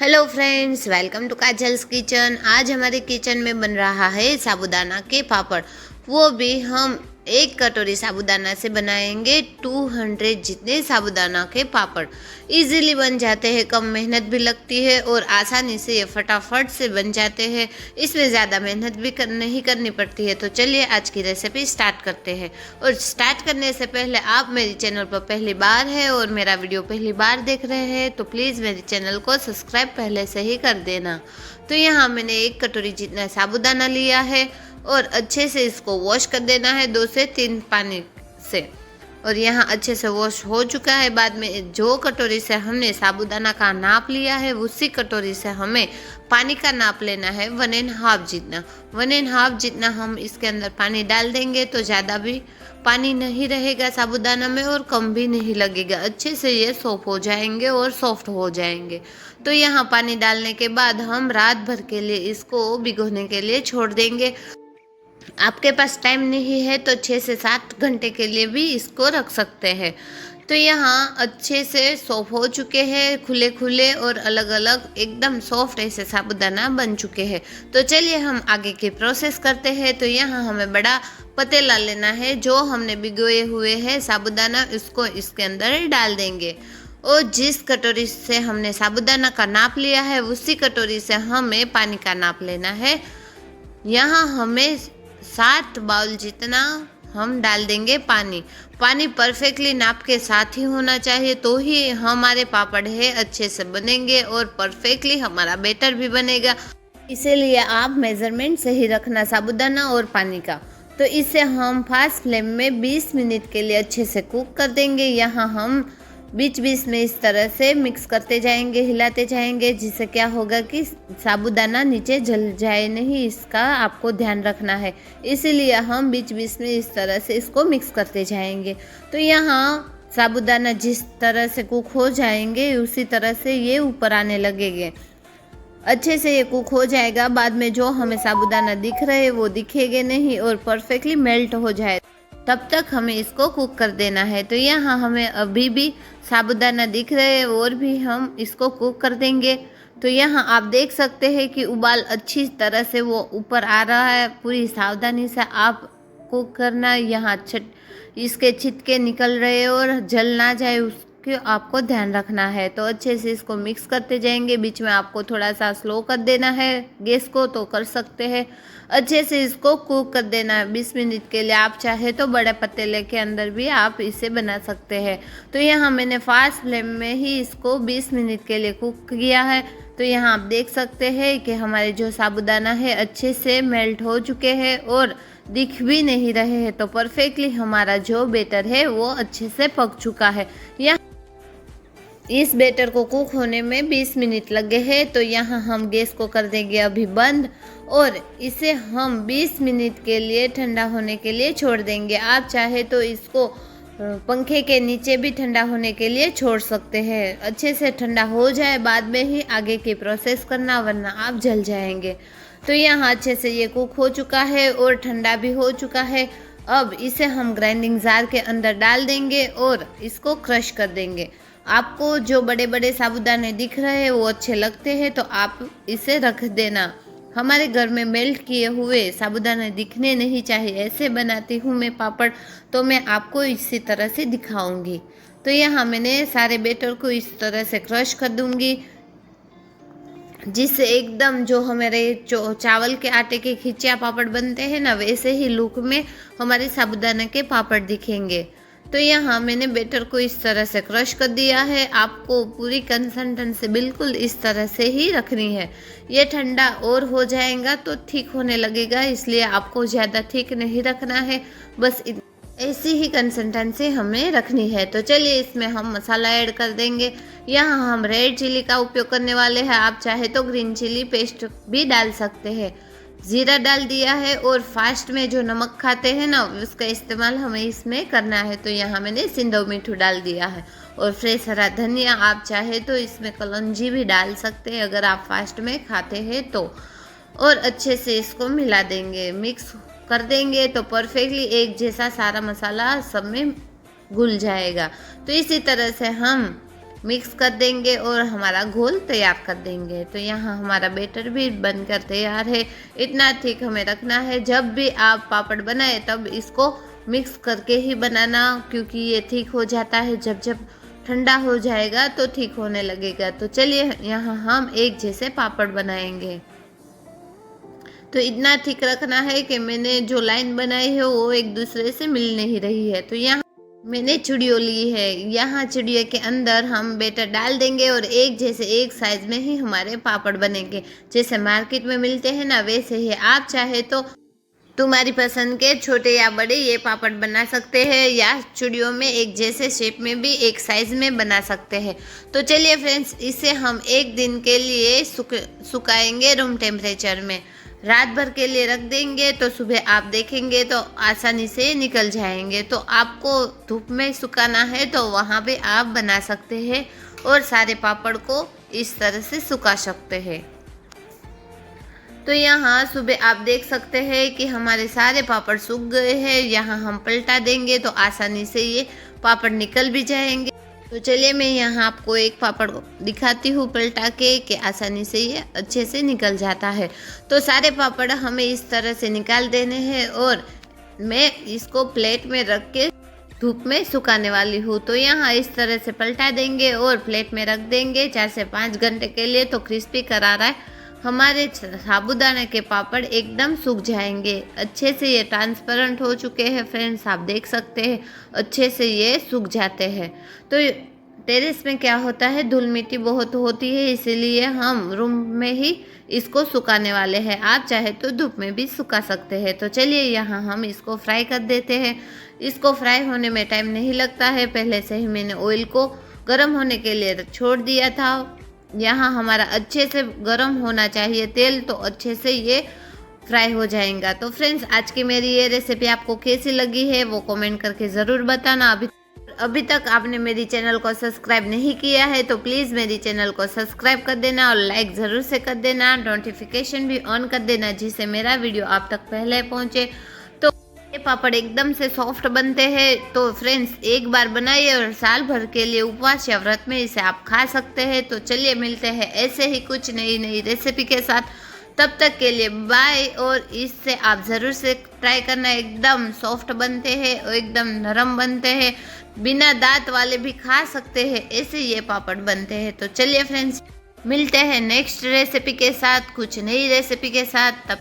Hello friends, welcome to Kajal's kitchen. आज हमारे kitchen में बन रहा है साबूदाना के पापड़। वो भी हम 1 कटोरी साबूदाना से बनाएंगे 200 जितने साबूदाना के पापड़। इजीली बन जाते हैं, कम मेहनत भी लगती है और आसानी से ये फटाफट से बन जाते हैं। इसमें ज़्यादा मेहनत भी नहीं करनी पड़ती है। तो चलिए आज की रेसिपी स्टार्ट करते हैं। और स्टार्ट करने से पहले आप मेरे चैनल पर पहली बार है और मेरा वीडियो पहली बार देख रहे हैं तो प्लीज़ मेरे चैनल को सब्सक्राइब पहले से ही कर देना। तो यहाँ मैंने 1 कटोरी जितना साबूदाना लिया है और अच्छे से इसको वॉश कर देना है 2 से 3 पानी से। और यहाँ अच्छे से वॉश हो चुका है। बाद में जो कटोरी से हमने साबूदाना का नाप लिया है उसी कटोरी से हमें पानी का नाप लेना है 1.5 जितना। 1.5 जितना हम इसके अंदर पानी डाल देंगे तो ज़्यादा भी पानी नहीं रहेगा साबूदाना में और कम भी नहीं लगेगा। अच्छे से ये सोप हो जाएंगे और सॉफ्ट हो जाएंगे। तो यहाँ पानी डालने के बाद हम रात भर के लिए इसको भिगोने के लिए छोड़ देंगे। आपके पास टाइम नहीं है तो 6 से 7 घंटे के लिए भी इसको रख सकते हैं। तो यहाँ अच्छे से सॉफ्ट हो चुके हैं, खुले खुले और अलग अलग एकदम सॉफ्ट ऐसे साबूदाना बन चुके हैं। तो चलिए हम आगे की प्रोसेस करते हैं। तो यहाँ हमें बड़ा पतीला लेना है। जो हमने भिगोए हुए हैं साबूदाना उसको इसके अंदर डाल देंगे और जिस कटोरी से हमने साबूदाना का नाप लिया है उसी कटोरी से हमें पानी का नाप लेना है। यहाँ हमें 7 बाउल जितना हम डाल देंगे पानी। पानी परफेक्टली नाप के साथ ही होना चाहिए तो ही हमारे पापड़ है अच्छे से बनेंगे और परफेक्टली हमारा बैटर भी बनेगा। इसीलिए आप मेजरमेंट सही रखना साबूदाना और पानी का। तो इसे हम फास्ट फ्लेम में 20 मिनट के लिए अच्छे से कुक कर देंगे। यहाँ हम बीच बीच में इस तरह से मिक्स करते जाएंगे, हिलाते जाएंगे, जिससे क्या होगा कि साबूदाना नीचे जल जाए नहीं, इसका आपको ध्यान रखना है। इसीलिए हम बीच बीच में इस तरह से इसको मिक्स करते जाएंगे। तो यहाँ साबूदाना जिस तरह से कुक हो जाएंगे उसी तरह से ये ऊपर आने लगेंगे। अच्छे से ये कुक हो जाएगा। बाद में जो हमें साबूदाना दिख रहे हैं वो दिखेंगे नहीं और परफेक्टली मेल्ट हो जाए तब तक हमें इसको कुक कर देना है। तो यहाँ हमें अभी भी साबूदाना दिख रहे हैं और भी हम इसको कुक कर देंगे। तो यहाँ आप देख सकते हैं कि उबाल अच्छी तरह से वो ऊपर आ रहा है। पूरी सावधानी से आप कुक करना। यहाँ इसके छिटके निकल रहे और जल ना जाए उसके आपको ध्यान रखना है। तो अच्छे से इसको मिक्स करते जाएंगे। बीच में आपको थोड़ा सा स्लो कर देना है गैस को तो कर सकते हैं। अच्छे से इसको कुक कर देना है 20 मिनट के लिए। आप चाहे तो बड़े पतीले के अंदर भी आप इसे बना सकते हैं। तो यहाँ मैंने फास्ट फ्लेम में ही इसको 20 मिनट के लिए कुक किया है। तो यहाँ आप देख सकते हैं कि हमारे जो साबूदाना है अच्छे से मेल्ट हो चुके हैं और दिख भी नहीं रहे हैं। तो परफेक्टली हमारा जो बैटर है वो अच्छे से पक चुका है। यहाँ इस बैटर को कुक होने में 20 मिनट लगे हैं। तो यहाँ हम गैस को कर देंगे अभी बंद और इसे हम 20 मिनट के लिए ठंडा होने के लिए छोड़ देंगे। आप चाहे तो इसको पंखे के नीचे भी ठंडा होने के लिए छोड़ सकते हैं। अच्छे से ठंडा हो जाए बाद में ही आगे की प्रोसेस करना, वरना आप जल जाएंगे। तो यहाँ अच्छे से ये कुक हो चुका है और ठंडा भी हो चुका है। अब इसे हम ग्राइंडिंग जार के अंदर डाल देंगे और इसको क्रश कर देंगे। आपको जो बड़े बड़े साबूदाने दिख रहे हैं वो अच्छे लगते हैं तो आप इसे रख देना। हमारे घर में मेल्ट किए हुए साबूदाने दिखने नहीं चाहिए। ऐसे बनाती हूँ मैं पापड़, तो मैं आपको इसी तरह से दिखाऊंगी। तो यहाँ मैंने सारे बैटर को इस तरह से क्रश कर दूंगी जिससे एकदम जो हमारे चावल के आटे के खिचिया पापड़ बनते हैं ना, वैसे ही लुक में हमारे साबूदाना के पापड़ दिखेंगे। तो यहाँ मैंने बैटर को इस तरह से क्रश कर दिया है। आपको पूरी कंसिस्टेंसी बिल्कुल इस तरह से ही रखनी है। ये ठंडा और हो जाएगा तो ठीक होने लगेगा, इसलिए आपको ज़्यादा ठीक नहीं रखना है। बस ऐसी ही कंसिस्टेंसी हमें रखनी है। तो चलिए इसमें हम मसाला ऐड कर देंगे। यहाँ हम रेड चिली का उपयोग करने वाले हैं। आप चाहे तो ग्रीन चिली पेस्ट भी डाल सकते हैं। जीरा डाल दिया है और फास्ट में जो नमक खाते हैं ना उसका इस्तेमाल हमें इसमें करना है। तो यहाँ मैंने सिंधव मीठू डाल दिया है और फ्रेश हरा धनिया। आप चाहे तो इसमें कलौंजी भी डाल सकते हैं अगर आप फास्ट में खाते हैं तो। और अच्छे से इसको मिला देंगे, मिक्स कर देंगे तो परफेक्टली एक जैसा सारा मसाला सब में घुल जाएगा। तो इसी तरह से हम मिक्स कर देंगे और हमारा घोल तैयार कर देंगे। तो यहाँ हमारा बैटर भी बनकर तैयार है। इतना थिक हमें रखना है, जब भी आप पापड़ बनाए तब इसको मिक्स करके ही बनाना, क्योंकि ये थिक हो जाता है। जब जब ठंडा हो जाएगा तो ठीक होने लगेगा। तो चलिए यहाँ हम एक जैसे पापड़ बनाएंगे। तो इतना थिक रखना है कि मैंने जो लाइन बनाई है वो एक दूसरे से मिल नहीं रही है। तो यहाँ मैंने चूड़ियों ली है। यहाँ चूड़ियों के अंदर हम बैटर डाल देंगे और एक जैसे एक साइज में ही हमारे पापड़ बनेंगे। जैसे मार्केट में मिलते हैं ना, वैसे ही। आप चाहे तो तुम्हारी पसंद के छोटे या बड़े ये पापड़ बना सकते हैं, या चूड़ियों में एक जैसे शेप में भी एक साइज में बना सकते हैं। तो चलिए फ्रेंड्स, इसे हम एक दिन के लिए सुखाएंगे रूम टेम्परेचर में। रात भर के लिए रख देंगे तो सुबह आप देखेंगे तो आसानी से निकल जाएंगे। तो आपको धूप में सुखाना है तो वहाँ पे आप बना सकते हैं और सारे पापड़ को इस तरह से सुखा सकते हैं। तो यहाँ सुबह आप देख सकते हैं कि हमारे सारे पापड़ सूख गए हैं। यहाँ हम पलटा देंगे तो आसानी से ये पापड़ निकल भी जाएंगे। तो चलिए मैं यहाँ आपको एक पापड़ दिखाती हूँ पलटा के कि आसानी से ये अच्छे से निकल जाता है। तो सारे पापड़ हमें इस तरह से निकाल देने हैं और मैं इसको प्लेट में रख के धूप में सुखाने वाली हूँ। तो यहाँ इस तरह से पलटा देंगे और प्लेट में रख देंगे 4 से 5 घंटे के लिए। तो क्रिस्पी करारा है, हमारे साबूदाना के पापड़ एकदम सूख जाएंगे। अच्छे से ये ट्रांसपेरेंट हो चुके हैं फ्रेंड्स, आप देख सकते हैं अच्छे से ये सूख जाते हैं। तो टेरेस में क्या होता है, धूल मिट्टी बहुत होती है, इसीलिए हम रूम में ही इसको सुखाने वाले हैं। आप चाहे तो धूप में भी सुखा सकते हैं। तो चलिए यहाँ हम इसको फ्राई कर देते हैं। इसको फ्राई होने में टाइम नहीं लगता है, पहले से ही मैंने ऑयल को गर्म होने के लिए छोड़ दिया था। यहाँ हमारा अच्छे से गर्म होना चाहिए तेल, तो अच्छे से ये फ्राई हो जाएगा। तो फ्रेंड्स, आज की मेरी ये रेसिपी आपको कैसी लगी है वो कमेंट करके ज़रूर बताना। अभी तक आपने मेरी चैनल को सब्सक्राइब नहीं किया है तो प्लीज़ मेरी चैनल को सब्सक्राइब कर देना और लाइक ज़रूर से कर देना, नोटिफिकेशन भी ऑन कर देना, जिससे मेरा वीडियो आप तक पहले पहुँचे। ये पापड़ एकदम से सॉफ्ट बनते हैं। तो फ्रेंड्स, एक बार बनाइए और साल भर के लिए उपवास या व्रत में इसे आप खा सकते हैं। तो चलिए मिलते हैं ऐसे ही कुछ नई रेसिपी के साथ। तब तक के लिए बाय। और इससे आप ज़रूर से ट्राई करना, एकदम सॉफ्ट बनते हैं और एकदम नरम बनते हैं, बिना दांत वाले भी खा सकते हैं, ऐसे ये पापड़ बनते हैं। तो चलिए फ्रेंड्स, मिलते हैं नेक्स्ट रेसिपी के साथ, कुछ नई रेसिपी के साथ। तब